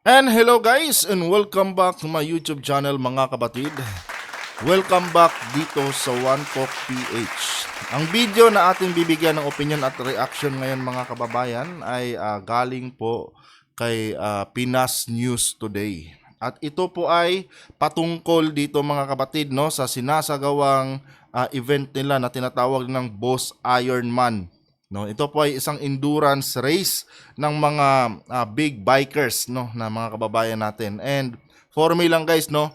And hello guys and welcome back to my YouTube channel mga kabatid. Welcome back dito sa One Talk PH. Ang video na ating bibigyan ng opinion at reaction ngayon mga kababayan ay galing po kay Pinas News Today. At ito po ay patungkol dito mga kabatid no sa sinasagawang event nila na tinatawag ng Boss Ironman. No, ito po ay isang endurance race ng mga big bikers no na mga kababayan natin. And for me lang guys no,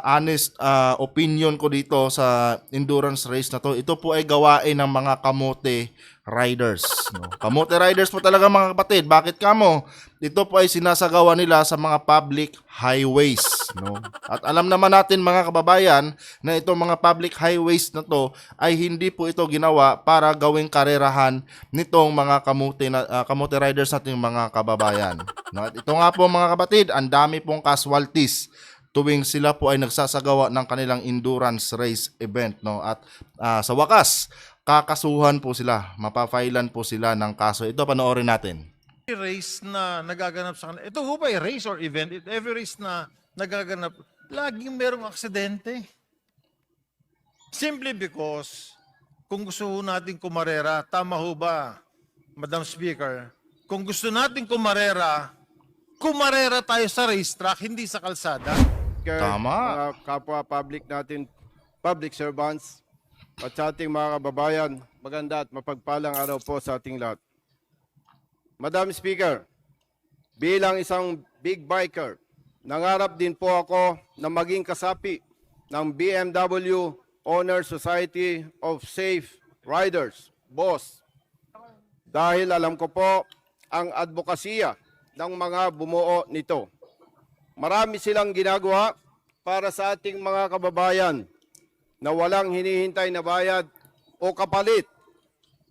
honest opinion ko dito sa endurance race na to, ito po ay gawain ng mga kamote riders no. Kamote riders po talaga mga kapatid. Bakit kamo? Ito po ay sinasagawa nila sa mga public highways no. At alam naman natin mga kababayan na itong mga public highways na to ay hindi po ito ginawa para gawing karerahan nitong mga kamote riders nating mga kababayan no. At ito nga po mga kapatid, ang dami pong casualties tuwing sila po ay nagsasagawa ng kanilang endurance race event no. At sa wakas kakasuhan po sila, mapafailan po sila ng kaso. Ito panoorin natin. Race na nagaganap sa kanila. Ito ho ba ay race or event? Every race na nagaganap, laging merong aksidente. Simply because, kung gusto ho natin kumarera, tama ho ba, Madam Speaker? Kung gusto natin kumarera tayo sa racetrack, hindi sa kalsada. Tama. Mga kapwa public natin, public servants, at sa ating mga kababayan, maganda at mapagpalang araw po sa ating lahat. Madam Speaker, bilang isang big biker, nangarap din po ako na maging kasapi ng BMW Honor Society of Safe Riders, BOSS. Dahil alam ko po ang advokasya ng mga bumuo nito. Marami silang ginagawa para sa ating mga kababayan na walang hinihintay na bayad o kapalit,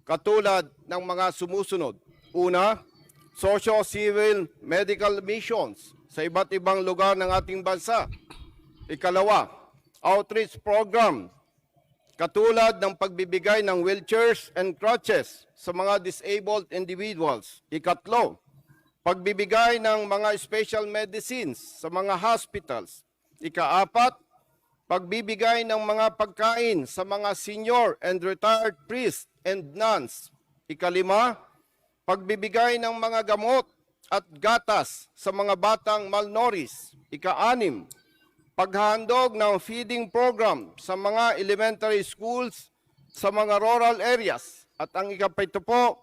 katulad ng mga sumusunod. Una, socio-civil medical missions sa iba't ibang lugar ng ating bansa. Ikalawa, outreach program, katulad ng pagbibigay ng wheelchairs and crutches sa mga disabled individuals. Ikatlo, pagbibigay ng mga special medicines sa mga hospitals. Ikaapat, pagbibigay ng mga pagkain sa mga senior and retired priests and nuns. Ikalima, pagbibigay ng mga gamot at gatas sa mga batang malnourished. Ikaanim, paghandog ng feeding program sa mga elementary schools sa mga rural areas. At ang ikapito po,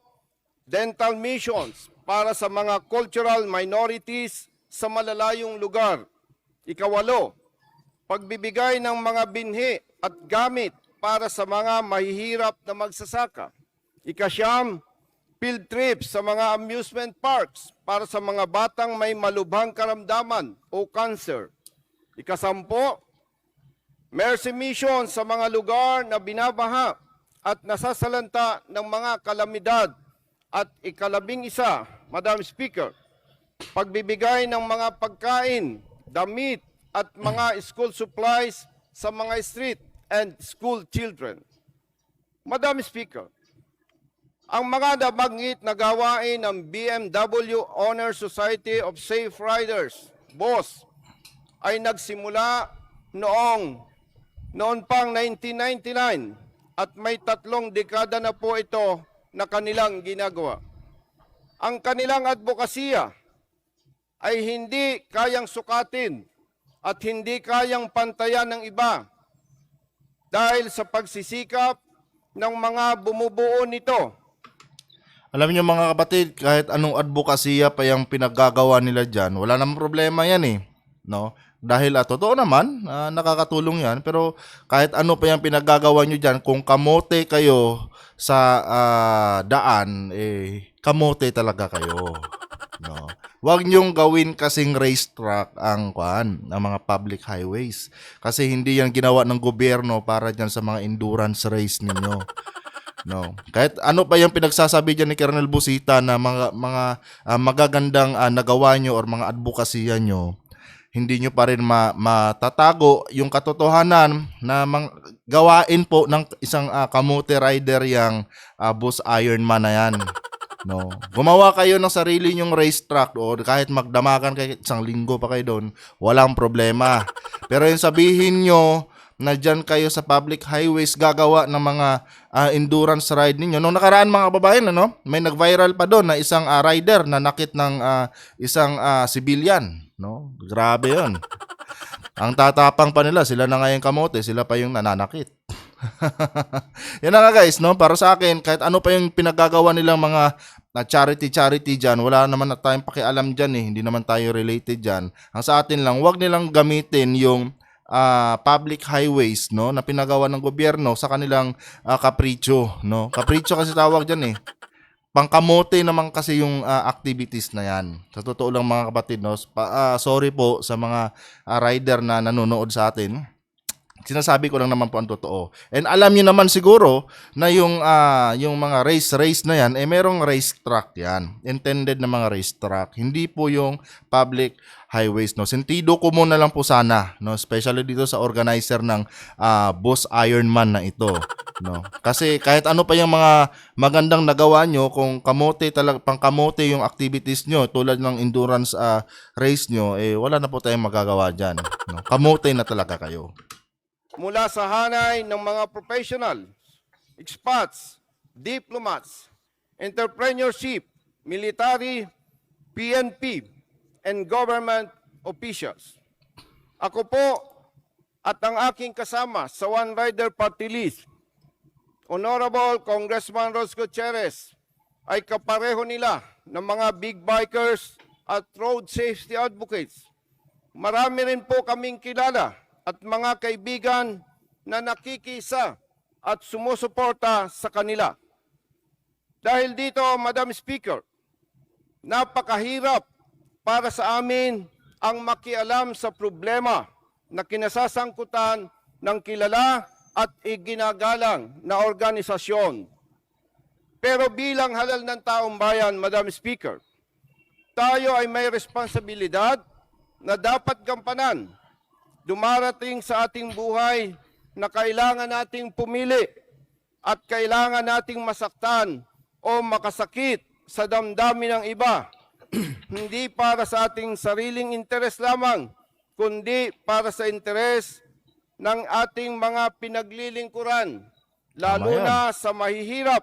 dental missions para sa mga cultural minorities sa malalayong lugar. Ikawalo, pagbibigay ng mga binhi at gamit para sa mga mahihirap na magsasaka. Ikasyam, field trips sa mga amusement parks para sa mga batang may malubhang karamdaman o cancer. Ikasampo, mercy mission sa mga lugar na binabaha at nasasalanta ng mga kalamidad. At ikalabing-isa, Madam Speaker, pagbibigay ng mga pagkain, damit, at mga school supplies sa mga street and school children. Madam Speaker, ang mga nabanggit na gawain ng BMW Honor Society of Safe Riders, BOSS, ay nagsimula noon pang 1999 at may 3 dekada na po ito na kanilang ginagawa. Ang kanilang advokasya ay hindi kayang sukatin at hindi kayang pantayan ng iba dahil sa pagsisikap ng mga bumubuo nito. Alam niyo mga kapatid, kahit anong advokasya pa yung pinaggagawa nila dyan, wala namang problema yan eh. No? Dahil totoo naman, nakakatulong yan. Pero kahit ano pa yung pinaggagawa nyo dyan, kung kamote kayo sa daan, kamote talaga kayo. No? Huwag niyong gawin kasing racetrack ang mga public highways. Kasi hindi yan ginawa ng gobyerno para dyan sa mga endurance race ninyo. No. Kahit ano pa yung pinagsasabi diyan ni Colonel Busita na mga magagandang nagawa nyo or mga advokasya nyo, hindi nyo pa rin matatago yung katotohanan na gawain po ng isang kamote rider yang Boss Ironman na yan. No. Gumawa kayo ng sarili nyong racetrack o kahit magdamagan kayo isang linggo pa kayo doon, walang problema. Pero yung sabihin nyo na dyan kayo sa public highways gagawa ng mga endurance ride ninyo. Nung nakaraan mga babayan, ano, may nag-viral pa doon na isang rider na nakit ng isang civilian. No? Grabe yon. Ang tatapang pa nila, sila na nga yung kamote, sila pa yung nananakit. Yan na nga guys, no? Para sa akin, kahit ano pa yung pinagagawa nilang mga charity dyan, wala naman na tayong pakialam dyan eh. Hindi naman tayo related dyan. Ang sa atin lang, wag nilang gamitin yung public highways, no, na pinagawa ng gobyerno sa kanilang kapritsyo, no? Kapritsyo kasi tawag dyan eh. Pangkamote naman kasi yung activities na yan. Sa totoo lang mga kapatid, no? Sorry po sa mga rider na nanonood sa atin. Sinasabi ko lang naman po ang totoo. And alam niyo naman siguro na yung mga race na yan, merong racetrack yan. Intended na mga racetrack. Hindi po yung public highways, no. Sentido ko muna lang po sana, no, especially dito sa organizer ng Boss Ironman na ito, no. Kasi kahit ano pa yung mga magandang nagawa nyo, kung pangkamote yung activities nyo tulad ng endurance race nyo, wala na po tayong magagawa diyan, no. Kamote na talaga kayo. Mula sa hanay ng mga professional, expats, diplomats, entrepreneurship, military, PNP, and government officials. Ako po at ang aking kasama sa One Rider Party List, Honorable Congressman Ros Gutierrez, ay kapareho nila ng mga big bikers at road safety advocates. Marami rin po kaming kilala at mga kaibigan na nakikisa at sumusuporta sa kanila. Dahil dito, Madam Speaker, napakahirap para sa amin ang makialam sa problema na kinasasangkutan ng kilala at iginagalang na organisasyon. Pero bilang halal ng taong bayan, Madam Speaker, tayo ay may responsibilidad na dapat gampanan. Dumarating sa ating buhay na kailangan nating pumili at kailangan nating masaktan o makasakit sa damdamin ng iba. Hindi para sa ating sariling interes lamang, kundi para sa interes ng ating mga pinaglilingkuran, lalo na sa mahihirap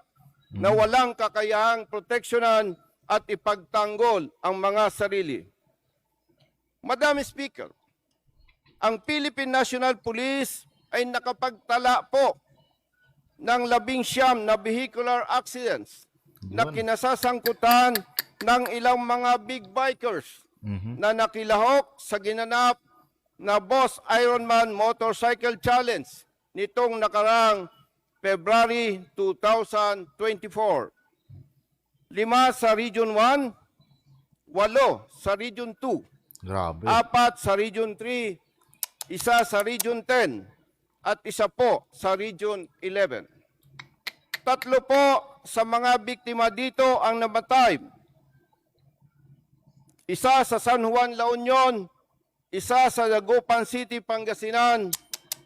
na walang kakayahang proteksyonan at ipagtanggol ang mga sarili. Madam Speaker, ang Philippine National Police ay nakapagtala po ng 19 na vehicular accidents na kinasasangkutan ng ilang mga big bikers na nakilahok sa ginanap na Boss Ironman Motorcycle Challenge nitong nakarang February 2024. 5 sa Region 1, 8 sa Region 2, Grabe. 4 sa Region 3, 1 sa Region 10, at 1 po sa Region 11. 3 po sa mga biktima dito ang namatay. 1 sa San Juan, La Union, 1 sa Dagupan City, Pangasinan,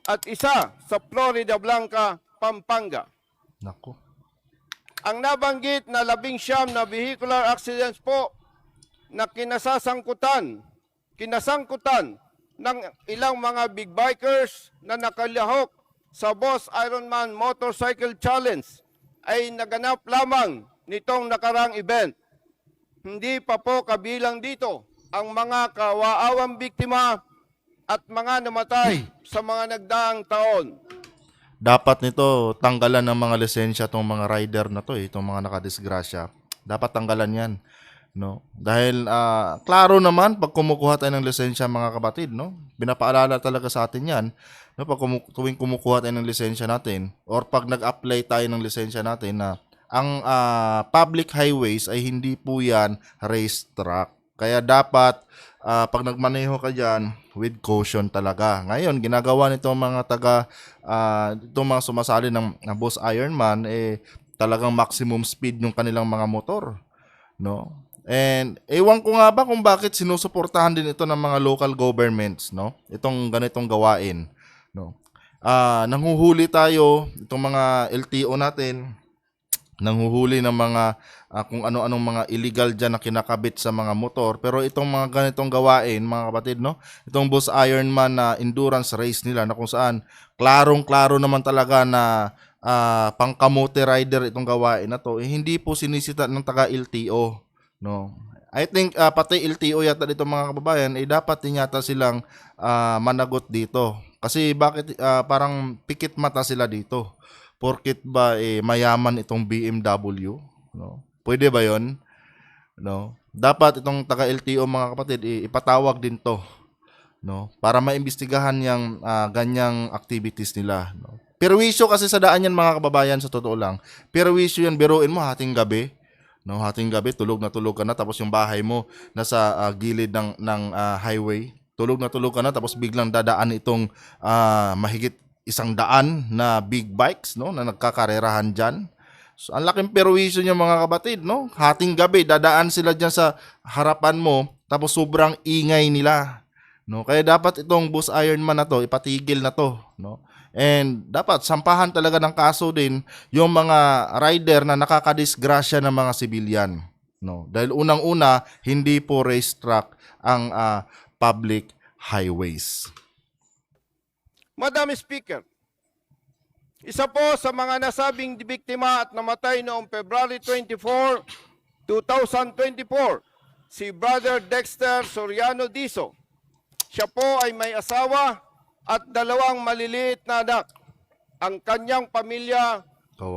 at 1 sa Florida Blanca, Pampanga. Nako. Ang nabanggit na 19 na vehicular accidents po na kinasangkutan ng ilang mga big bikers na nakalahok sa Boss Ironman Motorcycle Challenge ay naganap lamang nitong nakarang event. Hindi pa po kabilang dito ang mga kawaawang biktima at mga namatay sa mga nagdaang taon. Dapat nito tanggalan ng mga lisensya tong mga rider na to, itong mga nakadisgrasya. Dapat tanggalan 'yan, no? Dahil klaro naman pag kumukuha tayo ng lisensya mga kapatid, no? Pinapaalala talaga sa atin 'yan, no? Pag tuwing kumukuha tayo ng lisensya natin or pag nag-apply tayo ng lisensya natin na ang public highways ay hindi po 'yan racetrack. Kaya dapat pag nagmaneho ka diyan, with caution talaga. Ngayon, ginagawa nitong mga itong mga sumasali ng Boss Ironman, talagang maximum speed yung kanilang mga motor, no? And ewan ko nga ba kung bakit sinusuportahan din ito ng mga local governments, no? Itong ganitong gawain, no? Nanghuhuli tayo, itong mga LTO natin, nanghuhuli ng mga kung ano-anong mga illegal dyan na kinakabit sa mga motor. Pero itong mga ganitong gawain, mga kapatid, no? Itong Boss Ironman na endurance race nila na kung saan klarong-klaro naman talaga na pangkamote rider itong gawain na to, hindi po sinisita ng taga LTO, no? I think pati LTO yata dito mga kababayan, dapat din yata silang managot dito. Kasi bakit parang pikit mata sila dito? Porkit ba mayaman itong BMW, no? Pwede ba 'yon? No? Dapat itong taga LTO mga kapatid ipatawag din 'to, no? Para maimbestigahan yang ganyang activities nila, no? Perwisyo kasi sa daan yan mga kababayan, sa totoo lang. Perwisyo yan, biruin mo hating gabi, no? Hating gabi tulog ka na tapos yung bahay mo nasa gilid ng highway. Tulog ka na tapos biglang dadaan itong mahigit 100 na big bikes, no, na nagkakarerahan diyan. So, ang laking perwisyo niya mga kapatid, no? Hating gabi dadaan sila diyan sa harapan mo tapos sobrang ingay nila, no? Kaya dapat itong Boss Ironman na to ipatigil na to, no? And dapat sampahan talaga ng kaso din yung mga rider na nakakadisgrasya ng mga sibilyan, no? Dahil unang-una hindi po racetrack ang public highways. Madam Speaker, isa po sa mga nasabing biktima at namatay noong February 24, 2024, si Brother Dexter Soriano Diso. Siya po ay may asawa at 2 maliliit na anak. Ang kanyang pamilya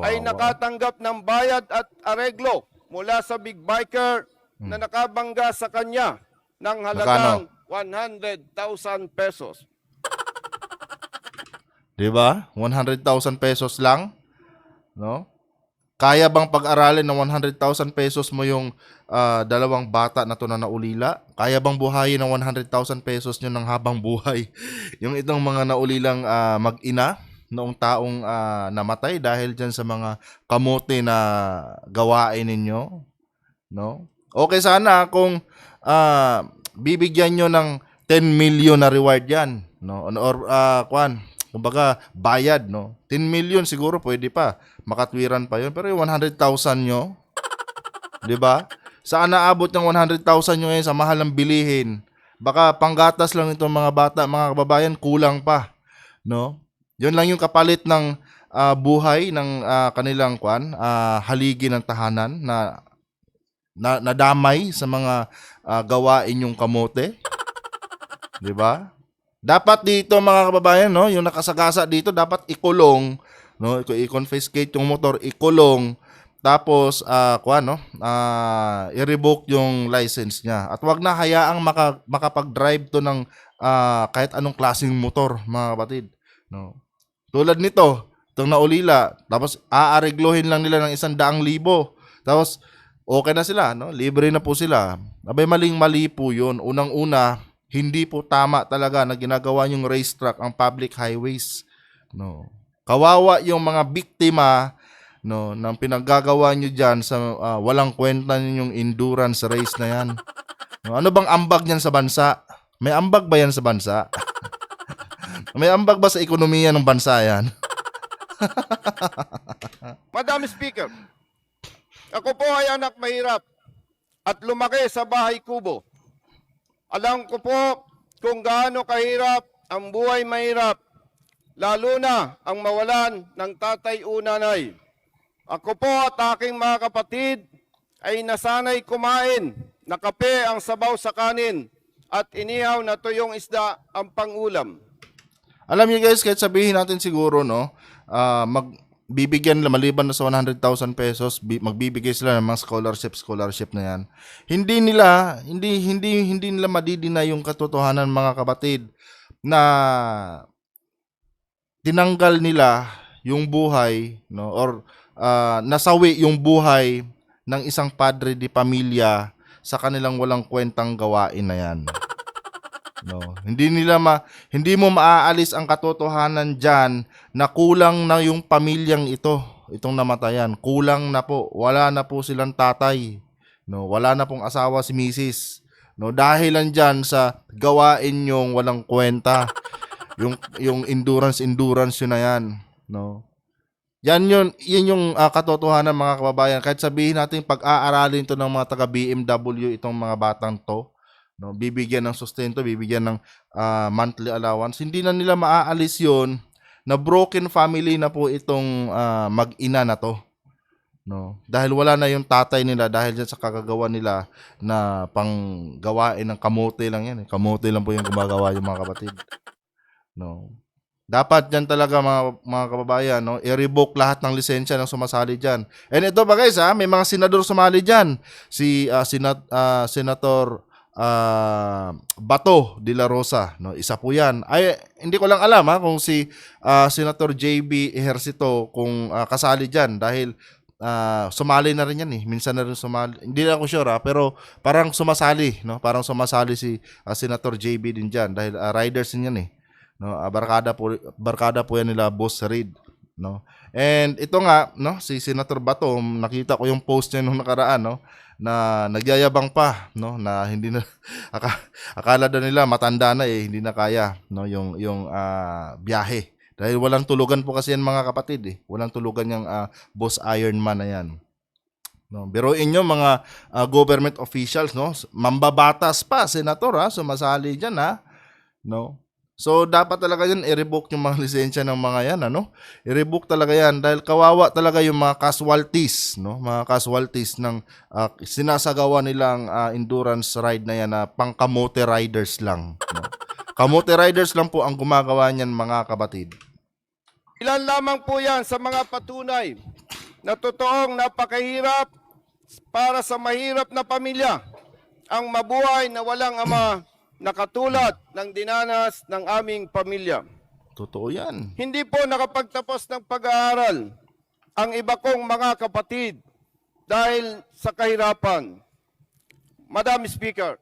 ay nakatanggap ng bayad at areglo mula sa big biker na nakabangga sa kanya ng halagang 100,000 pesos. 'Di ba? 100,000 pesos lang, no? Kaya bang pag-aralin ng 100,000 pesos mo yung 2 bata na to na naulila? Kaya bang buhayin ng 100,000 pesos nyo ng habang buhay yung itong mga naulilang mag-ina noong taong namatay dahil dyan sa mga kamote na gawain ninyo, no? Okay sana kung bibigyan nyo ng 10 million na reward yan, no? Or kumbaga bayad, no? 10 million siguro pwede pa, makatwiran pa yun. Pero yung 100,000 nyo, di ba? Saan naabot yung 100,000 nyo ngayon sa mahal ng bilihin? Baka panggatas lang itong mga bata, mga kababayan, kulang pa, no? Yun lang yung kapalit ng buhay ng kanilang haligi ng tahanan na nadamay sa mga gawain yung kamote, di ba? Dapat dito mga kababayan, no, yung nakasagasa dito dapat ikulong, no, i-confiscate yung motor, ikulong, tapos i-revoke yung license niya. At wag na hayaang makapag-drive to ng kahit anong klaseng motor, mga kapatid, no. Tulad nito, itong naulila, tapos aareglohin lang nila ng 100,000. Tapos okay na sila, no? Libre na po sila. Abay, maling-mali po 'yun. Unang-una, hindi po tama talaga na ginagawa yung racetrack ang public highways, no. Kawawa yung mga biktima, no, ng pinaggagawa nyo diyan sa walang kwenta ninyong endurance race na yan. No, ano bang ambag niyan sa bansa? May ambag ba yan sa bansa? May ambag ba sa ekonomiya ng bansa yan? Madam Speaker, ako po ay anak mahirap at lumaki sa bahay kubo. Alam ko po kung gaano kahirap ang buhay mahirap, lalo na ang mawalan ng tatay o nanay. Ako po at aking mga kapatid ay nasanay kumain na kape ang sabaw sa kanin at inihaw na tuyong isda ang pangulam. Alam niyo guys, kahit sabihin natin siguro, no, bibigyan na maliban na sa 100,000 pesos, magbibigay sila ng mga scholarship na yan. Hindi nila madidina yung katotohanan, mga kapatid, na tinanggal nila yung buhay, no, or nasawi yung buhay ng isang padre de pamilya sa kanilang walang kwentang gawain na yan. No, hindi mo maaalis ang katotohanan diyan na kulang na yung pamilyang itong namatayan. Kulang na po. Wala na po silang tatay. No, wala na pong asawa si Mrs. No, dahil lang diyan sa gawain yung walang kwenta. Yung endurance yun na yan, no. Yun yung katotohanan mga kababayan. Kahit sabihin natin pag-aaralin to ng mga taga BMW itong mga batang to, no, bibigyan ng sustento, bibigyan ng monthly allowance, hindi na nila maaalis yun na broken family na po itong mag-ina na to. No, dahil wala na yung tatay nila dahil dyan sa kagagawa nila na panggawain ng kamote lang yan. Kamote lang po yung gumagawa yung mga kapatid. No. Dapat dyan talaga mga kababayan, no, i-revoke lahat ng lisensya ng sumasali dyan. And ito ba guys, may mga senador sumali dyan. Si Senator Bato de la Rosa, no, isa po yan. Ay, hindi ko lang alam kung si Senator JB Ejercito kung kasali dyan dahil sumali na rin yan eh. Minsan na rin sumali. Hindi na ako sure pero parang sumasali, no? Parang sumasali si Senator JB din dyan dahil riders din yan eh. No, barkada po yan nila Boss Reid, no. And ito nga, no, si Senator Bato, nakita ko yung post niya nung nakaraan, no, na nagyayabang pa, no, na hindi na akala daw nila matanda na eh, hindi na kaya, no, yung biyahe. Dahil walang tulugan po kasi yan mga kapatid eh. Walang tulugan yung Boss Ironman na yan. No, biruin nyo mga government officials, no, mambabatas pa, senator sumasali diyan no. So, dapat talaga yun, i-revoke yung mga lisensya ng mga yan, ano? I-revoke talaga yan dahil kawawa talaga yung mga casualties, no? Mga casualties ng sinasagawa nilang endurance ride na yan na pang-kamote riders lang, no? Kamote riders lang po ang gumagawa niyan mga kapatid. Ilan lamang po yan sa mga patunay na totoong napakahirap para sa mahirap na pamilya ang mabuhay na walang ama na katulad ng dinanas ng aming pamilya. Totoo yan. Hindi po nakapagtapos ng pag-aaral ang iba kong mga kapatid dahil sa kahirapan. Madam Speaker,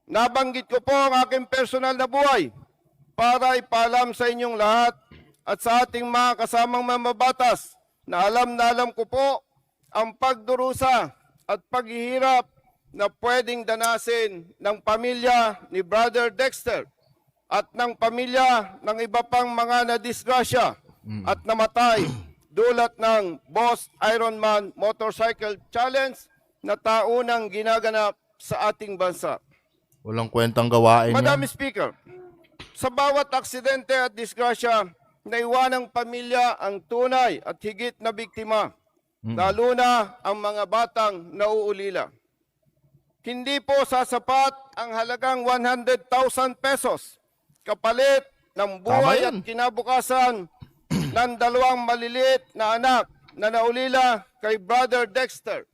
nabanggit ko po ang aking personal na buhay para ipaalam sa inyong lahat at sa ating mga kasamang mamabatas na alam ko po ang pagdurusa at paghihirap na pwedeng danasin ng pamilya ni Brother Dexter at ng pamilya ng iba pang mga nadisgrasya at namatay dulot ng Boss Ironman Motorcycle Challenge na taunang ginaganap sa ating bansa. Walang kwentang gawain Madam yan. Speaker, sa bawat aksidente at disgrasya, naiwanang pamilya ang tunay at higit na biktima, lalo na ang mga batang nauulila. Hindi po sasapat ang halagang 100,000 pesos kapalit ng buhay at kinabukasan ng dalawang maliliit na anak na naulila kay Brother Dexter.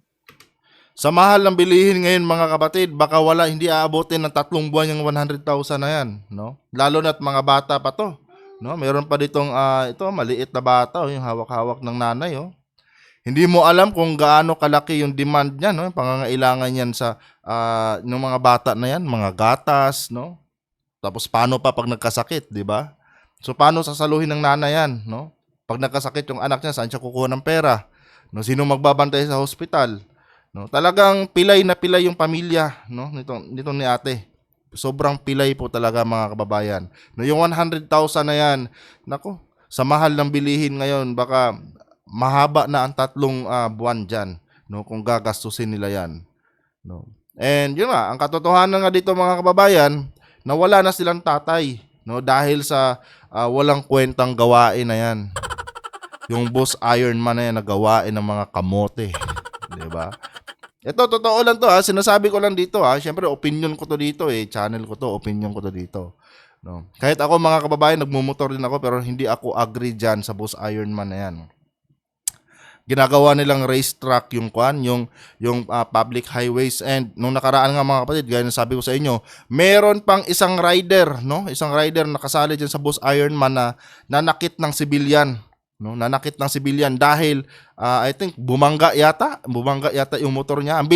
Sa mahal ng bilihin ngayon mga kapatid, baka hindi aabotin ng 3 buwan yung 100,000 na yan, no? Lalo na't mga bata pa to, no? Meron pa ditong ito maliit na bata, yung hawak-hawak ng nanay, oh. Hindi mo alam kung gaano kalaki yung demand niya, no? Yung pangangailangan niyan sa ng mga bata na yan, mga gatas, no? Tapos paano pa pag nagkasakit, di ba? So paano sasaluhin ng nanay yan, no? Pag nagkasakit yung anak niya, saan siya kukuha ng pera? No, sino magbabantay sa hospital? No, talagang pilay na pilay yung pamilya, no? Nito ni ate. Sobrang pilay po talaga mga kababayan. No, yung 100,000 na yan, nako, sa mahal ng bilihin ngayon, baka mahaba na ang 3 buwan diyan, no, kung gagastusin nila yan, no. And yun nga, ang katotohanan nga dito mga kababayan, na wala na silang tatay, no, dahil sa walang kwentang gawain na yan. Yung Boss Ironman na yan, nagawain ng mga kamote, di ba? Ito, totoo lang to sinasabi ko lang dito Siyempre, opinion ko to dito channel ko to, opinion ko to dito, no. Kahit ako mga kababayan, nagmumotor din ako, pero hindi ako agree dyan sa Boss Ironman na yan. Ginagawa nilang racetrack yung public highways, and nung nakaraan nga mga kapatid, gaya ng sabi ko sa inyo, meron pang isang rider, no? Isang rider na kasali diyan sa Boss Ironman na nanakit ng civilian, no? Nanakit ng civilian dahil I think bumangga yata yung motor niya. Ang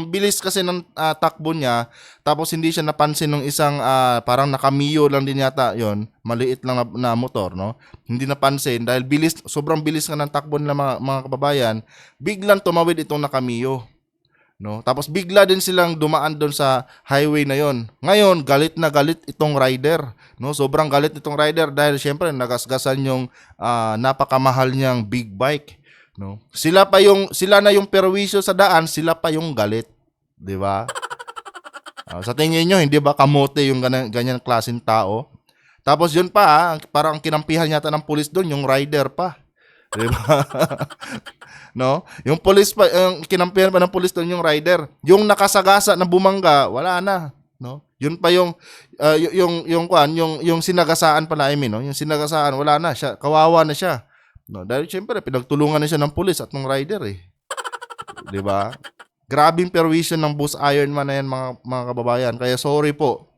bilis kasi ng takbo niya, tapos hindi siya napansin ng isang parang nakamiyo lang din yata yon, maliit lang na motor, no? Hindi napansin dahil sobrang bilis nga ng takbo nila mga kababayan, biglang tumawid itong nakamiyo, no? Tapos bigla din silang dumaan doon sa highway na yon. Ngayon, galit na galit itong rider, no? Sobrang galit itong rider dahil syempre nagasgasan yung napakamahal niyang big bike, no? Sila na yung perwisyo sa daan, sila pa yung galit, 'di ba? Sa tingin niyo hindi ba kamote yung ganyan klaseng tao? Tapos yun pa, parang ang kinampihan yata ng pulis doon yung rider pa. 'Di ba? No? Yung police pa, yung kinampihan pa ng police doon yung rider. Yung nakasagasa na bumangga, wala na, no? Yun pa yung yung sinagasaan pala, I mean, no? Yung sinagasaan, wala na siya, kawawa na siya. No, dahil syempre pinagtulungan na siya ng police at ng rider eh. 'Di ba? Grabing perwisyon ng Boss Ironman na yan mga kababayan. Kaya sorry po.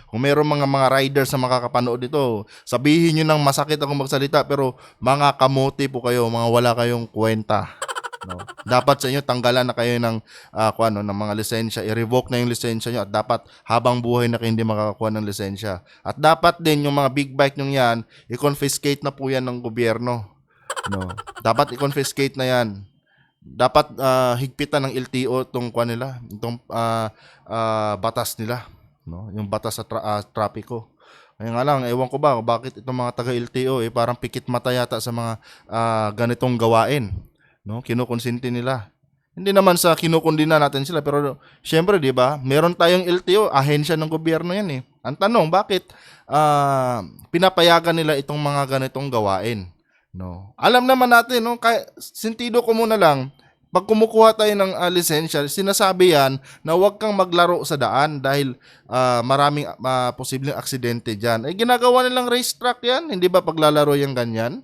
Kung meron mga riders na makakapanood dito, sabihin nyo ng masakit ako magsalita, pero mga kamote po kayo, mga wala kayong kwenta. No? Dapat sa inyo tanggalan na kayo ng ng mga lisensya, i-revoke na yung lisensya nyo at dapat habang buhay na kayo hindi makakakuha ng lisensya. At dapat din yung mga big bike nyo yan, i-confiscate na po yan ng gobyerno. No? Dapat i-confiscate na yan. Dapat higpitan ng LTO itong batas nila. No, yung batas sa trapiko. Kaya nga lang, ewan ko ba bakit itong mga taga-LTO parang pikit mata yata sa mga ganitong gawain. No, kinukonsinti nila. Hindi naman sa kinukundina natin sila, pero syempre, 'di ba? Meron tayong LTO, ahensya ng gobyerno 'yan eh. Ang tanong, bakit pinapayagan nila itong mga ganitong gawain? No. Alam naman natin, no, sentido ko muna lang. Pag kumukuha tayo ng lisensya, sinasabi yan na huwag kang maglaro sa daan dahil maraming posibleng aksidente dyan. Ginagawa nilang racetrack yan, hindi ba paglalaro yung ganyan?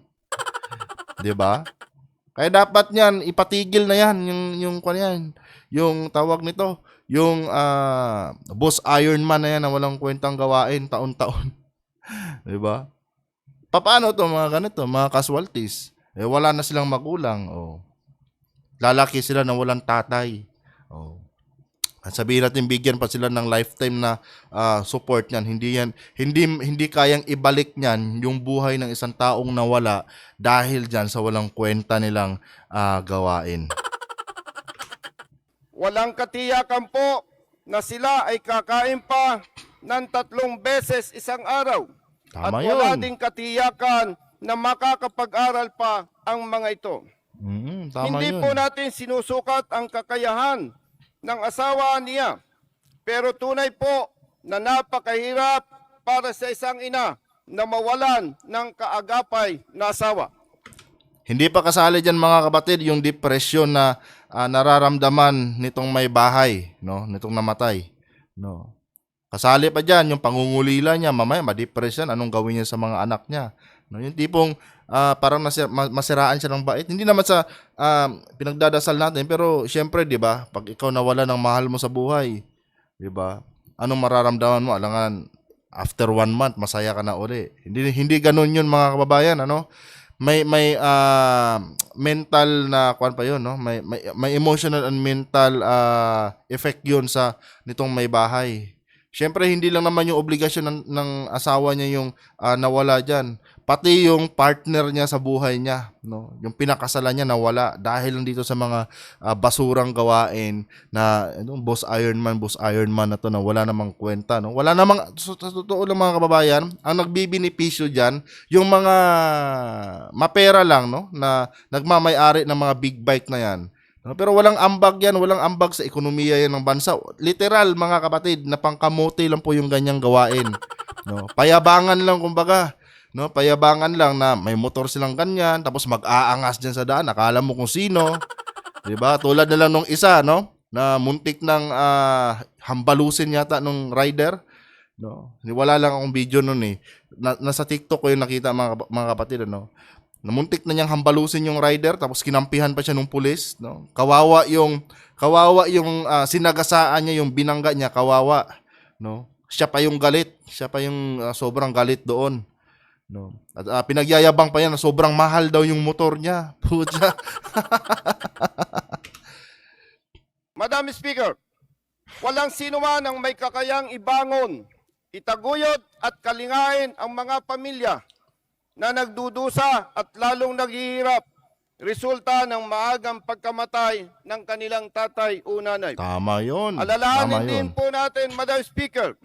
Di ba? Kaya dapat yan, ipatigil na yan, yung tawag nito, yung Boss Ironman na yan na walang kwentang gawain taon-taon. Di ba? Paano to mga ganito, mga casualties? Wala na silang magulang, lalaki sila na walang tatay. At sabihin natin bigyan pa sila ng lifetime na support niyan. Hindi kayang ibalik niyan yung buhay ng isang taong nawala dahil diyan sa walang kwenta nilang gawain. Walang katiyakan po na sila ay kakain pa ng 3 beses isang araw. Tama at wala yun. ding katiyakan na makakapag-aral pa ang mga ito. Tama Hindi yun. po natin sinusukat ang kakayahan ng asawa niya. Pero tunay po na napakahirap para sa isang ina na mawalan ng kaagapay na asawa. Hindi pa kasali dyan mga kapatid yung depression na nararamdaman nitong may bahay, no? Nitong namatay, no? Kasali pa dyan yung pangungulila niya, mamaya ma-depress yan, anong gawin niya sa mga anak niya, no? Yung tipong parang masiraan siya ng bait. Hindi naman sa pinagdadasal natin, pero syempre, 'di ba? Pag ikaw nawala ng mahal mo sa buhay, 'di ba? Anong mararamdaman mo? Alangan after 1 month masaya ka na uli. Hindi ganoon 'yun mga kababayan, ano? May mental na kuan pa 'yon, no? May emotional and mental effect 'yun sa nitong may bahay. Syempre hindi lang naman yung obligasyon ng asawa niya yung nawala diyan, pati yung partner niya sa buhay niya, no? Yung pinakasalan niya nawala dahil lang dito sa mga basurang gawain na Boss Ironman na to na wala namang kwenta, no? Wala namang sa totoo lang mga kababayan, ang nagbibinipisyo diyan yung mga mapera lang, no, na nagmamay-ari ng mga big bike na yan. No, pero walang ambag yan, walang ambag sa ekonomiya yan ng bansa. Literal mga kapatid, na pangkamote lang po yung ganyang gawain. No, payabangan lang kumbaga. No, payabangan lang na may motor silang ganyan, tapos mag-aangas diyan sa daan, akala mo kung sino. 'Di ba? Tulad na lang nung isa, no, na muntik ng hambalusin yata nung rider. No, wala lang akong video noon eh. Nasa TikTok ko yung nakita mga kapatid, ano. Namuntik na niyang hambalusin yung rider tapos kinampihan pa siya nung pulis, no? Kawawa yung sinagasaan niya, yung binangga niya, kawawa, no? Siya pa yung galit, siya pa yung sobrang galit doon, no? At pinagyayabang pa yan na sobrang mahal daw yung motor niya. Putya. Madam Speaker, walang sino man ang may kakayang ibangon, itaguyod at kalingain ang mga pamilya na nagdudusa at lalong naghihirap resulta ng maagang pagkamatay ng kanilang tatay o nanay. Tama yun. Tama Alalahanin din yun. po natin, Madam Speaker,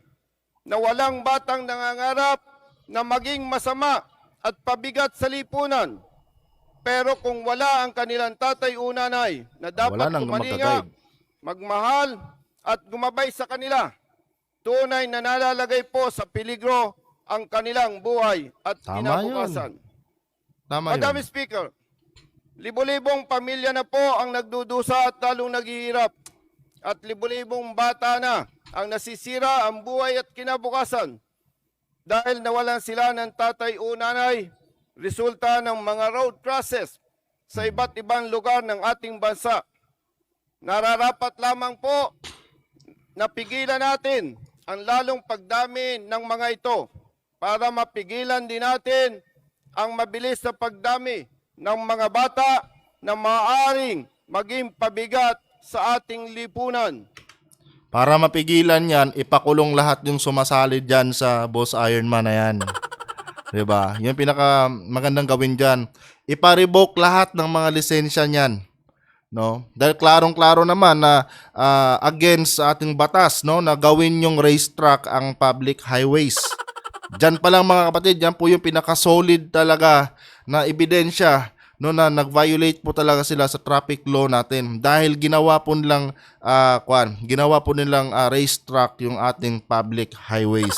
na walang batang nangangarap na maging masama at pabigat sa lipunan. Pero kung wala ang kanilang tatay o nanay na dapat Wala nang kumalinga, magka-guide. magmahal at gumabay sa kanila, tunay na nalalagay po sa peligro ang kanilang buhay at Tama kinabukasan. Tama Madam yun. Speaker, libo-libong pamilya na po ang nagdudusa at lalong naghihirap. At libo-libong bata na ang nasisira ang buhay at kinabukasan dahil nawalan sila ng tatay o nanay, resulta ng mga road crosses sa iba't ibang lugar ng ating bansa. Nararapat lamang po na pigilan natin ang lalong pagdami ng mga ito para mapigilan din natin ang mabilis na pagdami ng mga bata na maaaring maging pabigat sa ating lipunan. Para mapigilan yan, ipakulong lahat yung sumasali dyan sa Boss Ironman na yan. Diba? Yung pinaka magandang gawin dyan. Ipa-revoke lahat ng mga lisensya niyan. No? Dahil klarong-klaro naman na against sa ating batas, no, na gawin yung racetrack ang public highways. Diyan pa lang mga kapatid, yan po yung pinaka-solid talaga na ebidensya, no, na nag-violate po talaga sila sa traffic law natin dahil ginawa po nilang racetrack yung ating public highways.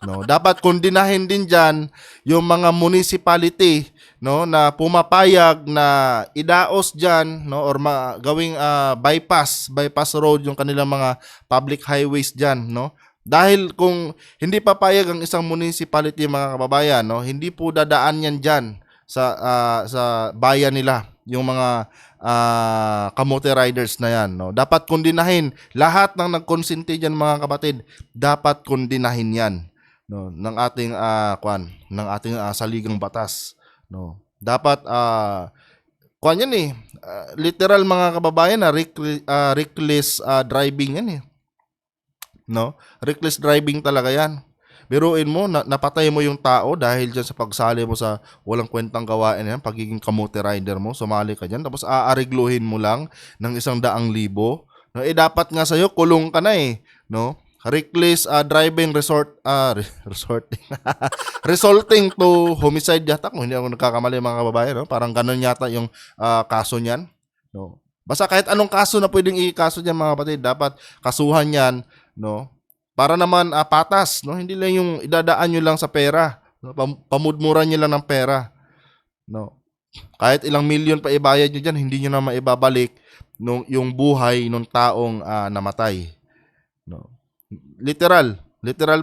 No, dapat kondinahin din diyan yung mga municipality, no, na pumapayag na idaos diyan, no, or gawing bypass road yung kanilang mga public highways diyan, no. Dahil kung hindi papayag ang isang municipality, mga kababayan, no, hindi po dadaan yan diyan sa bayan nila yung mga kamote riders na yan, no. Dapat kondinahin lahat ng nagkonsente diyan, mga kapatid, dapat kondinahin yan, no, ng ating saligang batas, no. Dapat yan literal, mga kababayan, na reckless driving yan eh, no. Reckless driving talaga yan. Biruin mo, napatay mo yung tao dahil dyan sa pagsali mo sa walang kwentang gawain yan, pagiging kamote rider mo, sumali ka dyan, tapos aarigluhin mo lang ng 100,000. No, dapat nga sa'yo, kulong ka na eh, no. Reckless driving resulting to homicide yata, kung hindi ako nagkakamali, mga kababayan, no? Parang ganun yata yung kaso niyan, no. Basta kahit anong kaso na pwedeng i-kaso diyan, mga kapatid, dapat kasuhan yan, no, para naman patas, no, hindi lang yung idadaan nyo lang sa pera, no? Pamudmuran nyo lang ng pera, no. Kahit ilang milyon pa ibayad nyo diyan, hindi nyo na maibabalik yung buhay ng taong namatay, no. Literal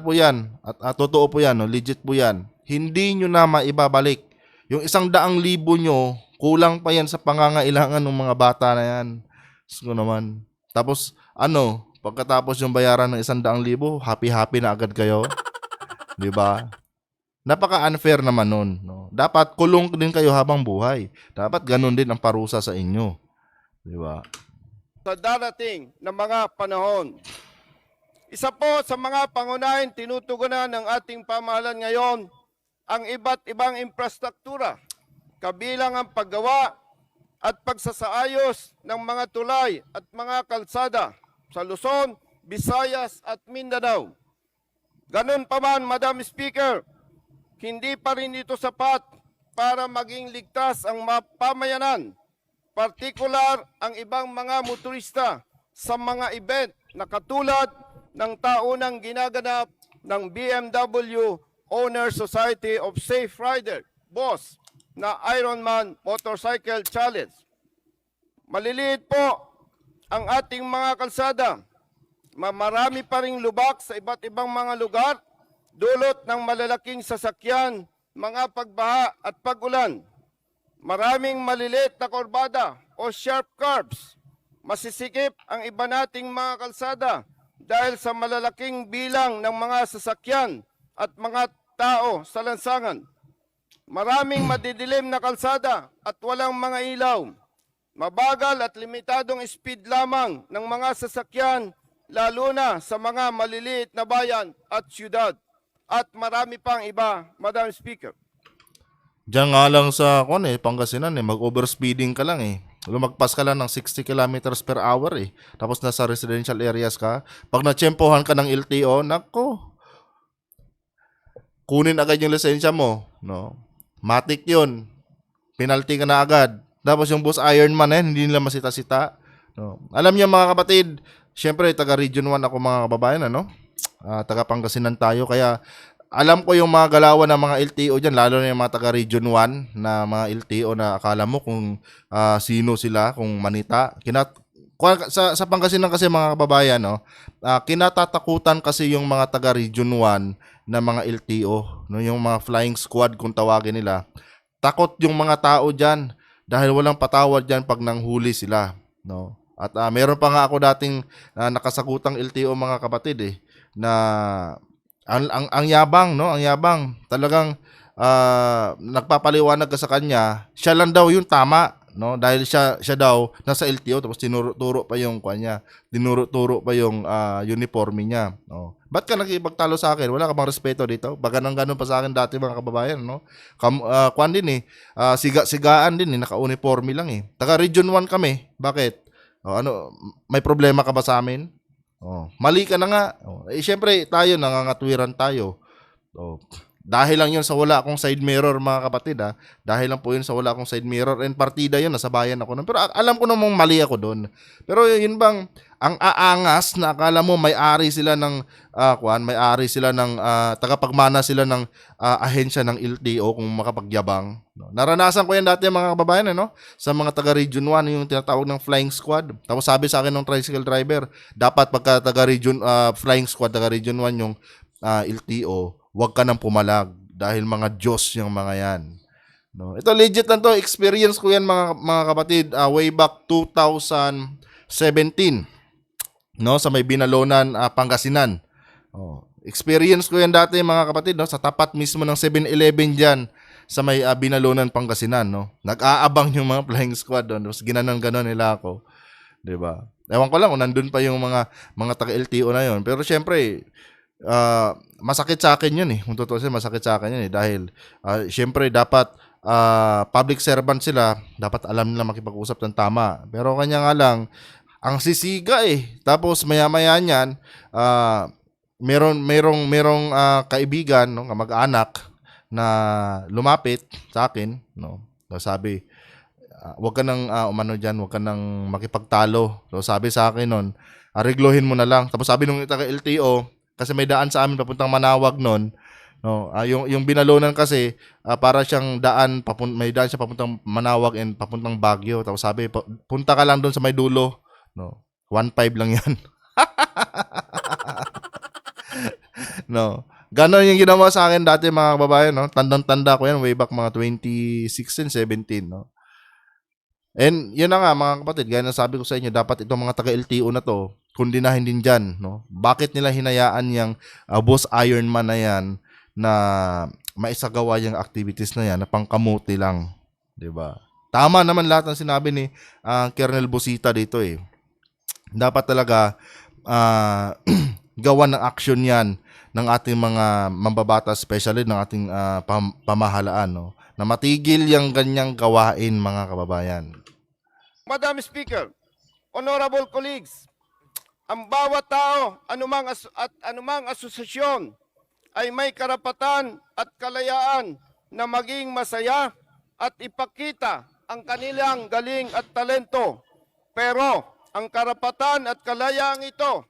po yan, at totoo po yan, no? Legit po yan. Hindi nyo na maibabalik yung 100,000 nyo, kulang pa yan sa pangangailangan ng mga bata na yan. So naman, tapos pagkatapos yung bayaran ng 100,000, happy na agad kayo, di ba? Napaka-unfair naman nun, no? Dapat kulong din kayo habang buhay. Dapat ganun din ang parusa sa inyo, di ba? Sa darating na mga panahon, isa po sa mga pangunahing tinutugunan ng ating pamahalaan ngayon ang iba't ibang infrastruktura, kabilang ang paggawa at pagsasaayos ng mga tulay at mga kalsada sa Luzon, Visayas at Mindanao. Ganun pa man, Madam Speaker, hindi pa rin ito sapat para maging ligtas ang pamayanan, partikular ang ibang mga motorista sa mga event na katulad ng taunang ginaganap ng BMW Owner Society of Safe Rider, BOSS, na Ironman Motorcycle Challenge. Maliliit po ang ating mga kalsada. Marami pa ring lubak sa iba't ibang mga lugar, dulot ng malalaking sasakyan, mga pagbaha at pag-ulan. Maraming maliliit na kurbada o sharp curves. Masisikip ang iba nating mga kalsada dahil sa malalaking bilang ng mga sasakyan at mga tao sa lansangan. Maraming madidilim na kalsada at walang mga ilaw. Mabagal at limitadong speed lamang ng mga sasakyan, lalo na sa mga maliliit na bayan at syudad. At marami pang iba, Madam Speaker. Diyan nga lang sa Pangasinan mag-overspeeding ka lang eh. Lumagpas ka lang ng 60 kilometers per hour eh. Tapos nasa residential areas ka. Pag natsempohan ka ng LTO, nako, kunin agad yung lisensya mo, no? Matik 'yun. Penalty ka na agad. Tapos yung boss Ironman na yan, hindi nila masita-sita. No? Alam niyo mga kapatid, syempre taga Region 1 ako mga kababayan, ano? Taga Pangasinan tayo, kaya alam ko yung mga galawan ng mga LTO dyan, lalo na yung mga taga Region 1 na mga LTO na akala mo kung sino sila, kung manita. Sa Pangasinan kasi mga kababayan, no? Kinatatakutan kasi yung mga taga Region 1 na mga LTO, no? Yung mga flying squad kung tawagin nila. Takot yung mga tao diyan dahil walang patawad diyan pag nanghuli sila, no? At meron pa nga ako dating nakasagutang LTO mga kapatid na ang yabang, no? Ang yabang. Talagang nagpapaliwanag ka sa kanya, siya lang daw yung tama, no? Dahil siya daw nasa LTO tapos tinuro-turo pa yung kanya. Tinuro-turo pa yung uniforme niya, no? Ba't ka nakipagtalo sa akin? Wala ka bang respeto dito? Baga nang ganun pa sa akin dati mga kababayan, no? Kwan din sigaan din naka-uniforme lang eh. Taga Region 1 kami. Bakit? May problema ka ba sa amin? Mali ka na nga. Syempre tayo nangangatwiran tayo. Dahil lang yun sa wala akong side mirror mga kapatid Dahil lang po yun sa wala akong side mirror and partida yun, nasabayan ako nun. Pero alam ko namang mali ako doon. Pero yun bang ang aangas na akala mo may-ari sila ng may-ari sila ng tagapagmana sila ng ahensya ng LTO kung makapagyabang. No? Naranasan ko yan dati mga kababayan sa mga taga Region 1 yung tinatawag ng flying squad. Tapos sabi sa akin ng tricycle driver, dapat pagka taga Region flying squad taga Region 1 yung LTO, wag ka nang pumalag dahil mga Diyos yung mga yan. No, ito legit lang to, experience ko yan mga kapatid, way back 2017. No, sa may Binalonan, Pangasinan. Experience ko yan dati mga kapatid, no, sa tapat mismo ng 7-Eleven diyan sa may Binalonan, Pangasinan, no. Nag-aabang yung mga flying squad doon, tapos ginanon-ganon nila ako. 'Di ba? Ewan ko lang kung nandun pa yung mga taga LTO na yon. Pero syempre, masakit sa akin yun kung totoo siya, masakit sa akin yun dahil syempre dapat public servant sila, dapat alam nila makipag-usap ng tama, pero kanya nga lang ang sisiga tapos maya-maya niyan merong kaibigan, no, kamag-anak na lumapit sa akin, no, sabi, wag ka nang umano diyan, wag ka nang makipagtalo. So sabi sa akin noon, ariglohin mo na lang. Tapos sabi nung taga LTO, kasi may daan sa amin papuntang Manawag noon, no, yung Binalonan kasi para siyang daan may daan siya papuntang Manawag and papuntang Baguio. Tapos sabi, punta ka lang doon sa may dulo, no, 1.5 lang yan. No, ganon yung ginawa sa akin dati mga kababayan, no. Tandang-tanda ko yan way back mga 2016, 17, no. And yun na nga mga kapatid, gaya na sabi ko sa inyo, dapat itong mga taga-LTO na to, kundinahin din dyan, no? Bakit nila hinayaan yung boss Ironman na yan na maisagawa yung activities na yan na pangkamuti lang, di ba? Tama naman lahat ng sinabi ni Colonel Busita dito Dapat talaga gawan ng action yan ng ating mga mambabatas, especially ng ating pamahalaan, no? Na matigil yung ganyang gawain mga kababayan. Madam Speaker, honorable colleagues, ang bawat tao, anumang asosasyon ay may karapatan at kalayaan na maging masaya at ipakita ang kanilang galing at talento. Pero ang karapatan at kalayaang ito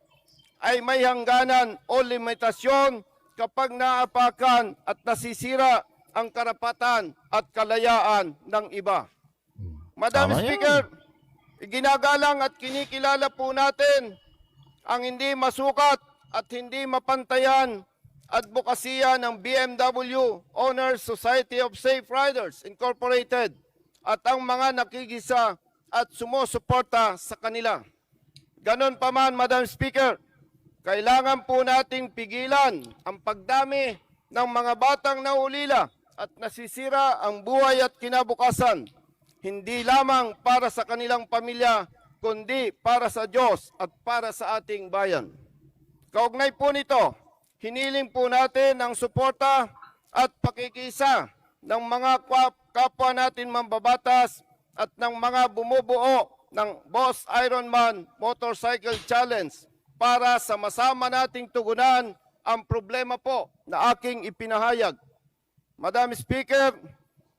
ay may hangganan o limitasyon kapag naapakan at nasisira ang karapatan at kalayaan ng iba. Madam Tama yan. Speaker, ginagalang at kinikilala po natin ang hindi masukat at hindi mapantayan advokasya ng BMW Owners Society of Safe Riders Incorporated at ang mga nakikisa at sumusuporta sa kanila. Ganon pa man, Madam Speaker, kailangan po nating pigilan ang pagdami ng mga batang naulila at nasisira ang buhay at kinabukasan, hindi lamang para sa kanilang pamilya, kundi para sa Diyos at para sa ating bayan. Kaugnay po nito, hiniling po natin ang suporta at pakikisa ng mga kapwa natin mambabatas at ng mga bumubuo ng Boss Ironman Motorcycle Challenge para sama-sama nating tugunan ang problema po na aking ipinahayag. Madam Speaker,